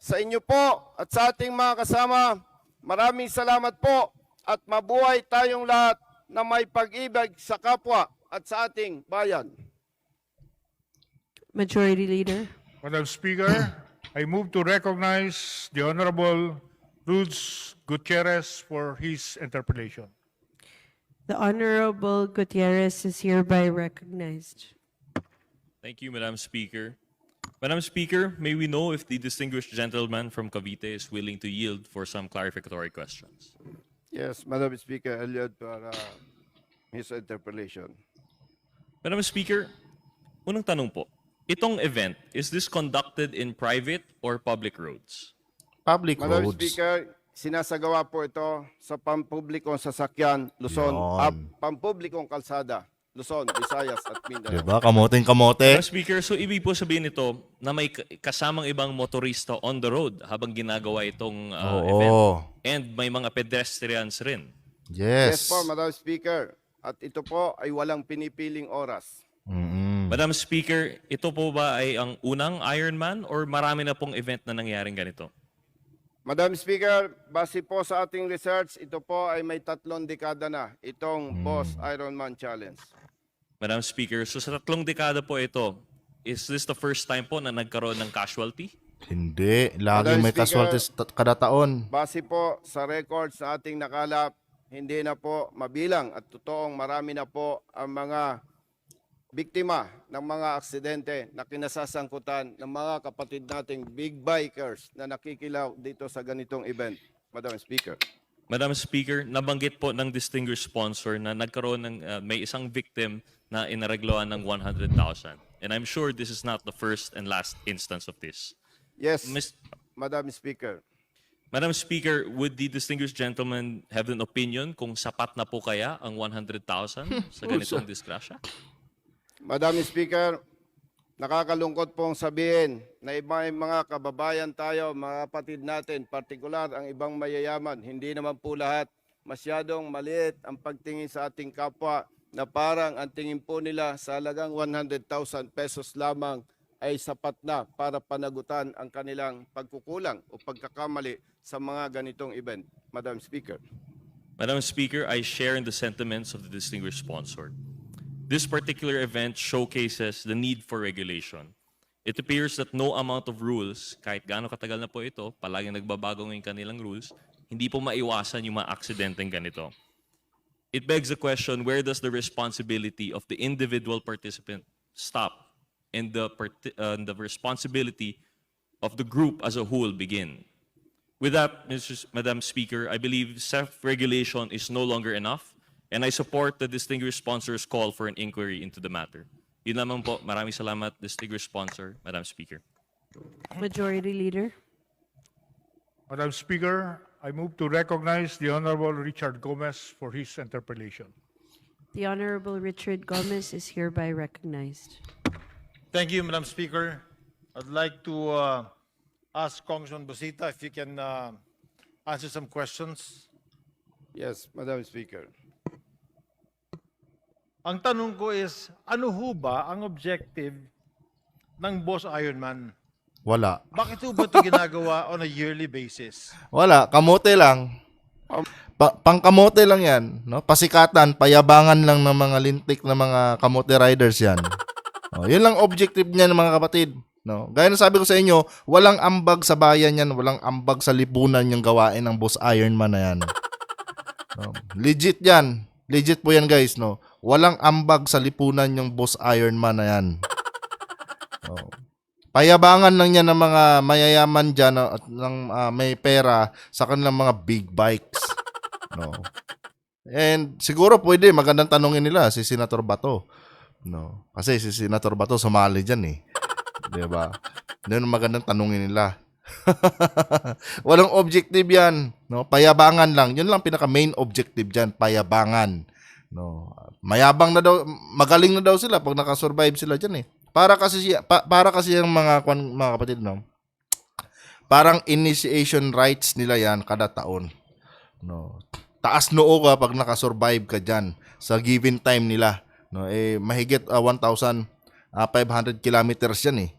sa inyo po at sa ating mga kasama, maraming salamat po at mabuhay tayong lahat na may pag-ibig sa kapwa at sa ating bayan. Majority Leader. Madam Speaker, I move to recognize the Honorable Rudes Gutierrez for his interpellation. The Honorable Gutierrez is hereby recognized. Thank you, Madam Speaker. Madam Speaker, may we know if the distinguished gentleman from Cavite is willing to yield for some clarificatory questions? Yes, Madam Speaker, I yield para his interpellation. Madam Speaker, unang tanong po, itong event, is this conducted in private or public roads? Public Madam roads. Speaker, sinasagawa po ito sa pampublikong sasakyan, Luzon, Yon. pampublikong kalsada, Luzon, Visayas at Mindanao. Diba? Kamote. Madam Speaker, so ibig po sabihin nito na may kasamang ibang motorista on the road habang ginagawa itong event. Oo. And may mga pedestrians rin. Yes Yes. po, Madam Speaker. At ito po ay walang pinipiling oras. Mm-mm. Madam Speaker, ito po ba ay ang unang Ironman or marami na pong event na nangyaring ganito? Madam Speaker, base po sa ating research, ito po ay may 3 dekada na itong Boss Ironman Challenge. Madam Speaker, so sa 3 dekada po ito, is this the first time po na nagkaroon ng casualty? Hindi. Lagi Madam may Speaker, casualties kada taon. Base po sa records na ating nakalap, hindi na po mabilang at totoong marami na po ang mga biktima ng mga aksidente na kinasasangkutan ng mga kapatid nating big bikers na nakikilaw dito sa ganitong event. Madam Speaker. Madam Speaker, nabanggit po ng distinguished sponsor na nagkaroon ng may isang victim na inaregloan ng 100,000. And I'm sure this is not the first and last instance of this. Yes, Miss- Madam Speaker. Madam Speaker, would the distinguished gentleman have an opinion kung sapat na po kaya ang 100,000 sa ganitong disgrasya? Madam Speaker, nakakalungkot pong sabihin na ibang mga kababayan tayo, mga kapatid natin, partikular ang ibang mayayaman, hindi naman po lahat, masyadong maliit ang pagtingin sa ating kapwa na parang ang tingin po nila sa halagang 100,000 pesos lamang ay sapat na para panagutan ang kanilang pagkukulang o pagkakamali sa mga ganitong event. Madam Speaker. Madam Speaker, I share in the sentiments of the distinguished sponsor. This particular event showcases the need for regulation. It appears that no amount of rules, kahit gaano katagal na po ito, palaging nagbabago ng kanilang rules, hindi po maiwasan yung mga aksidenteng ganito. It begs the question, where does the responsibility of the individual participant stop and the responsibility of the group as a whole begin? With that, Madam Speaker, I believe self-regulation is no longer enough. And I support the distinguished sponsor's call for an inquiry into the matter. Yun lamang po. Maraming salamat, distinguished sponsor, Madam Speaker. Majority Leader. Madam Speaker, I move to recognize the Honorable Richard Gomez for his interpellation. The Honorable Richard Gomez is hereby recognized. Thank you, Madam Speaker. I'd like to ask Congressman Busita if you can answer some questions. Yes, Madam Speaker. Ang tanong ko is, ano ho ba ang objective ng Boss Ironman? Wala. Bakit ho ba ito ginagawa on a yearly basis? Wala. Kamote lang. Pangkamote lang yan. No? Pasikatan, payabangan lang ng mga lintik na mga kamote riders yan. Yun lang objective niyan mga kapatid. No? Gaya na sabi ko sa inyo, walang ambag sa bayan yan, walang ambag sa lipunan yung gawain ng Boss Ironman na yan. No? Legit yan. Legit po yan guys. No? Walang ambag sa lipunan yung Boss Ironman na yan. No? Payabangan lang yan ng mga mayayaman dyan at ng may pera sa kanilang mga big bikes. No. And siguro pwede magandang tanongin nila si Senator Bato. No. Kasi si Senator Bato sumali diyan eh. 'Di ba? Yun ang magandang tanongin nila. Walang objective 'yan, no? Payabangan lang. 'Yun lang pinaka main objective diyan, payabangan. No. Mayabang na daw, magaling na daw sila pag nakasurvive sila diyan eh. Para kasi yung mga kapatid, no. parang initiation rights nila yan kada taon. No. Taas noo ka pag nakasurvive ka dyan sa given time nila. No, mahigit 1,500 kilometers yan eh.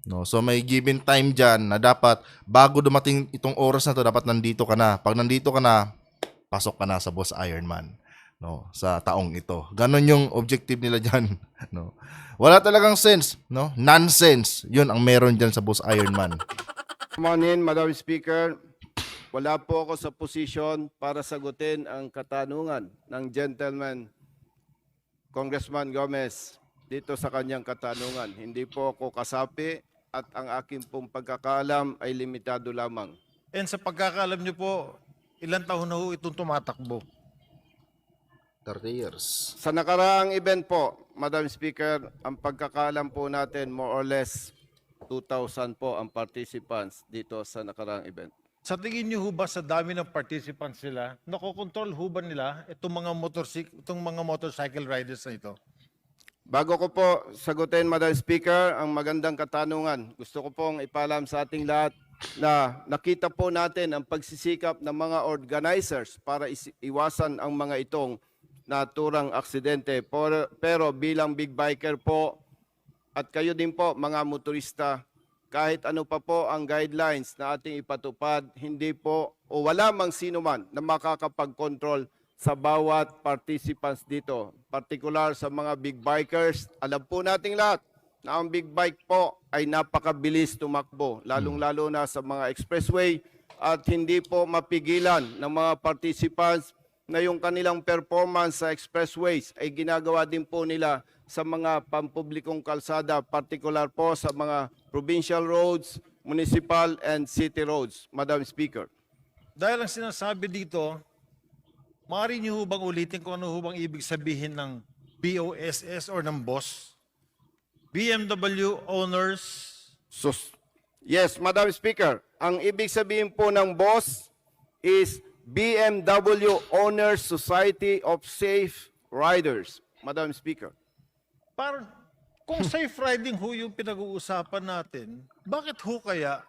No, so may given time dyan na dapat bago dumating itong oras na to dapat nandito ka na. Pag nandito ka na, pasok ka na sa Boss Ironman. No, sa taong ito. Ganon yung objective nila dyan. No. Wala talagang sense, no? Nonsense. 'Yun ang meron diyan sa Boss Ironman. Come on in, Madam Speaker. Wala po ako sa posisyon para sagutin ang katanungan ng gentleman, Congressman Gomez, dito sa kanyang katanungan. Hindi po ako kasapi at ang aking pong pagkakaalam ay limitado lamang. And sa pagkakaalam nyo po, ilang taon na ho itong tumatakbo? 30 years. Sa nakaraang event po, Madam Speaker, ang pagkakaalam po natin more or less 2,000 po ang participants dito sa nakaraang event. Sa tingin nyo ho ba sa dami ng participants nila, nakokontrol ho ba nila itong mga motorcycle riders na ito? Bago ko po sagutin, Madam Speaker, ang magandang katanungan, gusto ko pong ipaalam sa ating lahat na nakita po natin ang pagsisikap ng mga organizers para iwasan ang mga itong naturang aksidente. Pero bilang big biker po at kayo din po mga motorista, kahit ano pa po ang guidelines na ating ipatupad, hindi po o wala mang sino man na makakapag-control sa bawat participants dito. Particular sa mga big bikers, alam po nating lahat na ang big bike po ay napakabilis tumakbo, lalong-lalo na sa mga expressway at hindi po mapigilan ng mga participants na yung kanilang performance sa expressways ay ginagawa din po nila sa mga pampublikong kalsada, particular po sa mga provincial roads, municipal and city roads, Madam Speaker. Dahil ang sinasabi dito, maaari nyo ho bang ulitin kung ano ho bang ibig sabihin ng BOSS or ng BOSS? BMW Owners Yes, Madam Speaker, ang ibig sabihin po ng BOSS is BMW Owners Society of Safe Riders, Madam Speaker. Parang, kung safe riding ho yung pinag-uusapan natin, bakit ho kaya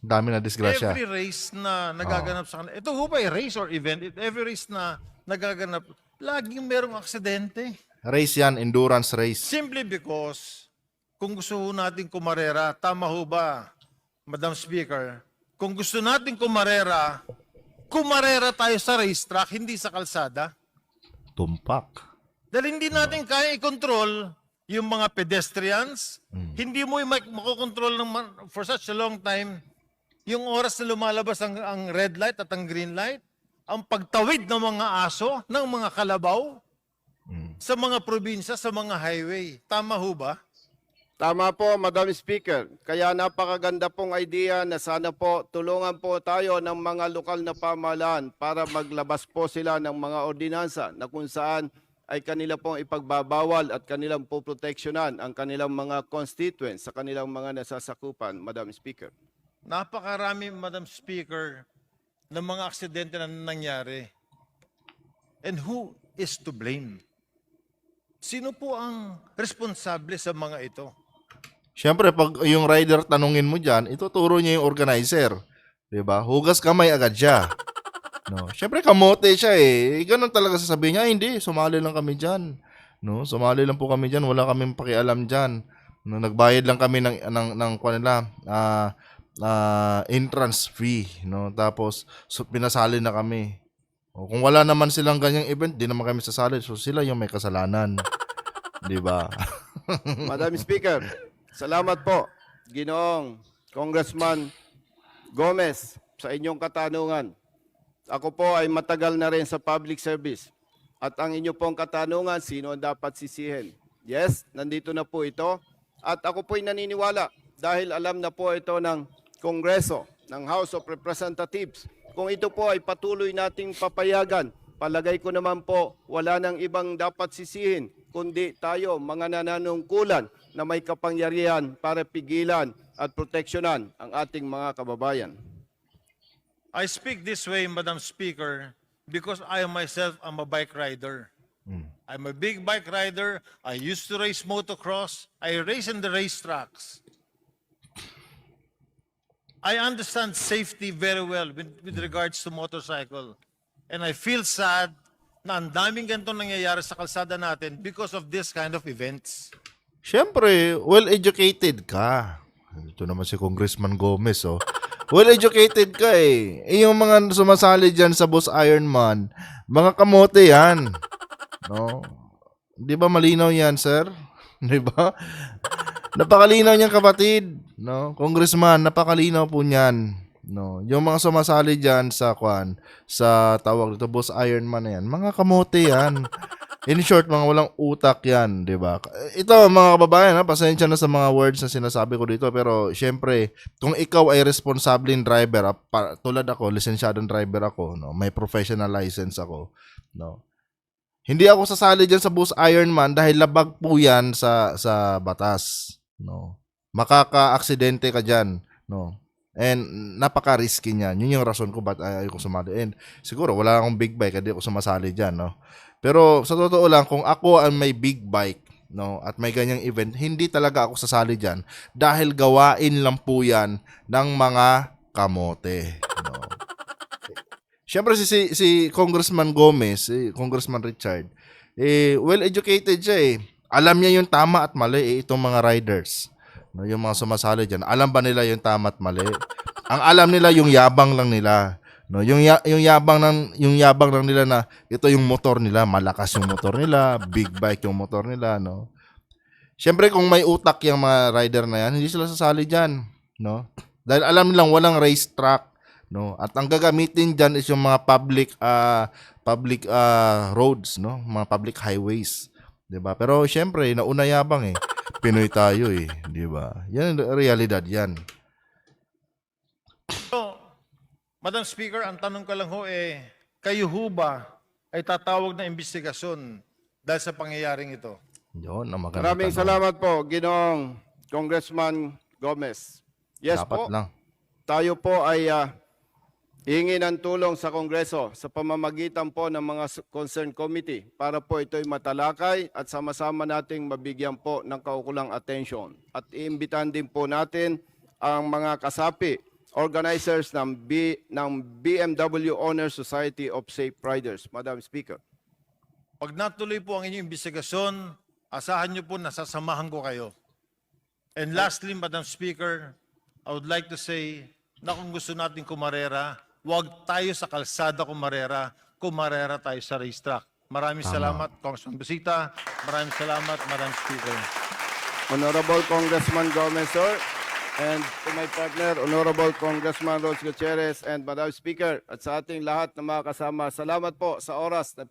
Dami na disgrasya. every race na nagaganap sa kanila, ito ho ba ay race or event, every race na nagaganap, laging merong aksidente. Race yan, endurance race. Simply because, kung gusto ho natin kumarera, tama ho ba, Madam Speaker, kung gusto natin kumarera tayo sa racetrack, hindi sa kalsada. Tumpak. Dahil hindi natin kaya i-control yung mga pedestrians, hindi mo makokontrol for such a long time yung oras na lumalabas ang red light at ang green light, ang pagtawid ng mga aso, ng mga kalabaw, sa mga probinsya, sa mga highway. Tama ho ba? Tama po, Madam Speaker. Kaya napakaganda pong idea na sana po tulungan po tayo ng mga lokal na pamahalaan para maglabas po sila ng mga ordinansa na kung saan ay kanila pong ipagbabawal at kanilang poproteksyonan ang kanilang mga constituents sa kanilang mga nasasakupan, Madam Speaker. Napakarami, Madam Speaker, ng mga aksidente na nangyari. And who is to blame? Sino po ang responsable sa mga ito? Siyempre, pag yung rider tanungin mo dyan, ituturo niya yung organizer. Diba? Hugas kamay agad siya. No? Siyempre, kamote siya eh. Ganun talaga sasabihin niya, hindi, sumali lang kami dyan. No? Sumali lang po kami dyan, wala kaming pakialam dyan. No? Nagbayad lang kami ng entrance fee. No? Tapos, pinasali na kami. O, kung wala naman silang ganyang event, di naman kami sasali. So, sila yung may kasalanan. Diba? Madam Speaker, salamat po, Ginoong Congressman Gomez, sa inyong katanungan. Ako po ay matagal na rin sa public service. At ang inyo pong katanungan, sino ang dapat sisihin? Yes, nandito na po ito. At ako po'y naniniwala dahil alam na po ito ng Kongreso, ng House of Representatives. Kung ito po ay patuloy nating papayagan, palagay ko naman po wala nang ibang dapat sisihin, kundi tayo, mga nananungkulan na may kapangyarihan para pigilan at proteksyonan ang ating mga kababayan. I speak this way, Madam Speaker, because I myself am a bike rider. I'm a big bike rider. I used to race motocross. I race in the racetracks. I understand safety very well with regards to motorcycle. And I feel sad na ang daming ganito nangyayari sa kalsada natin because of this kind of events. Siyempre, well-educated ka. Ito naman si Congressman Gomez, oh. Well-educated ka eh. Eh, yung mga sumasali dyan sa Boss Ironman, mga kamote yan. No? Di ba malinaw yan, sir? Di ba? Napakalinaw niyan, kapatid. No? Congressman, napakalinaw po niyan. No, yung mga sumasali diyan sa tawag dito Boss Ironman na yan, mga kamote yan. In short, mga walang utak yan, di ba? Ito, mga kababayan, pasensya na sa mga words na sinasabi ko dito, pero syempre, kung ikaw ay responsableng driver, tulad ako, lisensyadong driver ako, no, may professional license ako, no. Hindi ako sasali diyan sa Boss Ironman dahil labag po yan sa batas, no. Makaka-aksidente ka diyan, no. And napaka-risky niyan. Yun yung rason ko ba't ayaw ko sumali. And siguro wala akong big bike, hindi ako sumasali diyan, no. Pero sa totoo lang, kung ako ang may big bike, no, at may ganyang event, hindi talaga ako sasali diyan dahil gawain lang po yan ng mga kamote, no. Siyempre si Congressman Gomez, si Congressman Richard, well-educated siya eh. Alam niya yung tama at mali itong mga riders. No, yung mga sumasali diyan, alam ba nila yung tama at mali? Ang alam nila yung yabang lang nila. No, yung yabang lang nila na ito yung motor nila, malakas yung motor nila, big bike yung motor nila, no. Siyempre kung may utak yung mga rider na yan, hindi sila sasali diyan, no. Dahil alam nilang walang racetrack, no. At ang gagamitin diyan is yung mga public roads, no, mga public highways, 'di ba? Pero siyempre nauna yabang eh. Pinoy tayo eh, 'di ba? Yan ang realidad yan. So, Madam Speaker, ang tanong ko lang ho kayo ho ba ay tatawag na investigasyon dahil sa pangyayaring ito? Yun, ang magandang Maraming tanong. salamat po, Ginoong Congressman Gomez. Yes Dapat po, lang. tayo po ay hihingi ng tulong sa Kongreso sa pamamagitan po ng mga concerned committee para po ito'y matalakay at sama-sama nating mabigyan po ng kaukulang atensyon. At iimbitahan din po natin ang mga kasapi, organizers ng BMW Honor Society of Safe Riders. Madam Speaker. Pag natuloy po ang inyong investigasyon, asahan niyo po nasasamahan ko kayo. And lastly, Madam Speaker, I would like to say na kung gusto natin kumarera, huwag tayo sa kalsada kumarera tayo sa racetrack. Maraming salamat, Congressman Busita. Maraming salamat, Madam Speaker. Honorable Congressman Gomez, sir. And to my partner, Honorable Congressman Rose Gutierrez and Madam Speaker, at sa ating lahat na mga kasama, salamat po sa oras na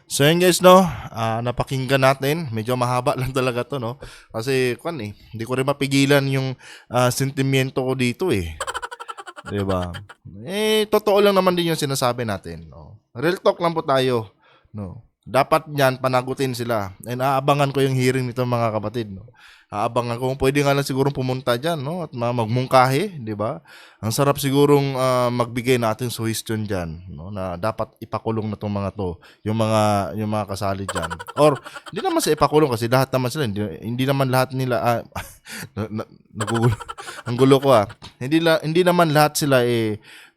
So yun guys, no, napakinggan natin. Medyo mahaba lang talaga to, no. Kasi hindi ko rin mapigilan yung sentimiento ko dito eh. 'Di ba? Totoo lang naman din yung sinasabi natin, no. Real talk lang po tayo, no. Dapat niyan panagutin sila. And aabangan ko yung hearing nito mga kapatid, no. Aabangan ko kung pwede nga lang sigurong pumunta diyan, no, at magmungkahi, 'di ba? Ang sarap sigurong magbigay natin suggestion diyan, no, na dapat ipakulong na tong mga to, yung mga kasali diyan. Or hindi naman sa ipakulong kasi lahat naman sila hindi naman lahat nila nagugulo. Ang gulo ko Hindi naman lahat sila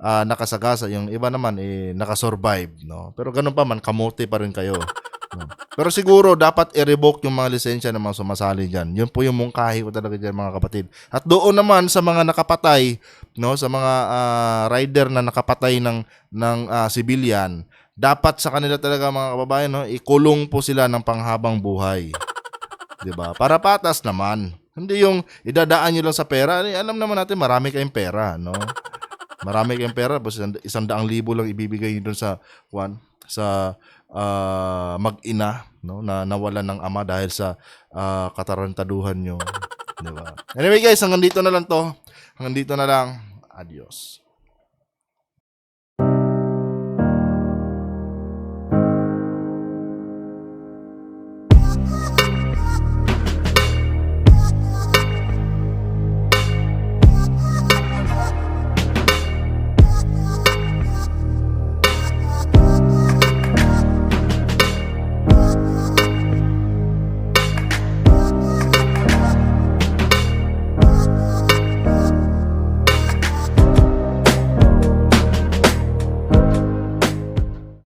nakasagasa, yung iba naman nakasurvive, no. Pero ganun pa man, kamote pa rin kayo. No. Pero siguro dapat i-revoke yung mga lisensya ng mga sumasali diyan. Yun po yung mungkahi ko talaga diyan mga kapatid. At doon naman sa mga nakapatay, no, sa mga rider na nakapatay ng civilian, dapat sa kanila talaga mga kababayan, no, ikulong po sila ng panghabang buhay. 'Di ba? Para patas naman. Hindi yung idadaan niyo lang sa pera. Alam naman natin marami kayong pera, no? Marami kayong pera, basta 100,000 lang ibibigay niyo doon sa mag-ina, no, na nawalan ng ama dahil sa katarantaduhan nyo, di ba? Anyway guys, hanggang dito na lang. Adios.